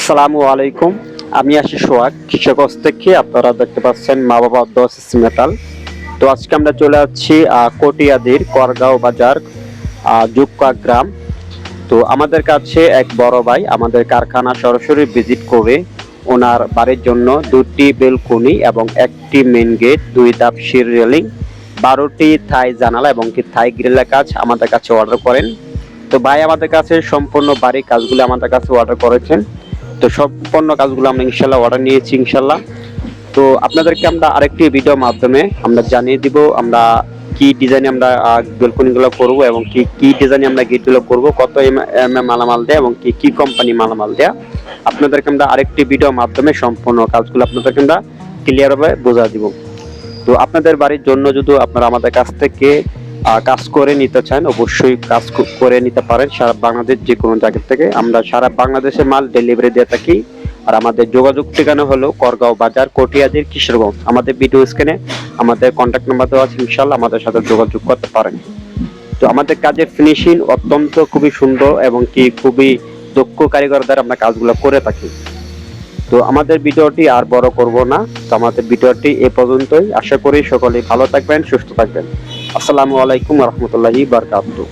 আসসালামু আলাইকুম। আমি আশিস সোহাগ, কৃষকগঞ্জ থেকে। আপনারা দেখতে পাচ্ছেন মা বাবা অর্ধ মেটাল। তো আজকে আমরা চলে যাচ্ছি কটিয়াদির করগাঁও বাজার, জুক্কা গ্রাম। তো আমাদের কাছে এক বড় ভাই আমাদের কারখানা সরাসরি ভিজিট করে ওনার বাড়ির জন্য 2টি বেলকনি এবং একটি মেন গেট, 2 ধাপ সিঁড়ি রেলিং, 12টি থাই জানালা এবং কি থাই গ্রিলের কাজ আমাদের কাছে অর্ডার করেন। তো ভাই আমাদের কাছে সম্পূর্ণ বাড়ির কাজগুলো আমাদের কাছে অর্ডার করেছেন। তো সম্পূর্ণ কাজগুলো আমরা ইনশাল্লাহ অর্ডার নিয়েছি ইনশাল্লাহ। তো আপনাদেরকে আমরা আরেকটি ভিডিওর মাধ্যমে আমরা জানিয়ে দিব আমরা কি ডিজাইনে আমরা বেলকনিগুলো করব এবং কি কি ডিজাইনে আমরা গেটগুলো করব, কত মালামাল দেয় এবং কি কি কোম্পানি মালামাল দেয়া। আপনাদেরকে আমরা আরেকটি ভিডিওর মাধ্যমে সম্পূর্ণ কাজগুলো আপনাদেরকে আমরা ক্লিয়ারভাবে বোঝা দিব। তো আপনাদের বাড়ির জন্য যদি আপনারা আমাদের কাছ থেকে কাজ করে নিতে চান, অবশ্যই কাজ করে নিতে পারেন সারা বাংলাদেশ যে কোনো জায়গা থেকে। আমরা সারা বাংলাদেশে মাল ডেলিভারি দিয়ে থাকি। আর আমাদের যোগাযোগ ঠিকানা হলো করগাঁও বাজার, কটিয়াদির, কিশোরগঞ্জ। আমাদের ভিডিও স্ক্রিনে আমাদের কন্ট্যাক্ট নাম্বার দেওয়া আছে, ইনশাআল্লাহ আমাদের সাথে যোগাযোগ করতে পারেন। তো আমাদের কাজের ফিনিশিং অত্যন্ত খুবই সুন্দর এবং কি খুবই দক্ষ কারিগর দ্বারা আমরা কাজগুলো করে থাকি। তো আমাদের ভিডিওটি আর বড় করব না। তো আমাদের ভিডিওটি এ পর্যন্তই। আশা করি সকলেই ভালো থাকবেন, সুস্থ থাকবেন। আসসালামু আলাইকুম ওয়া রাহমাতুল্লাহি ওয়া বারাকাতুহু।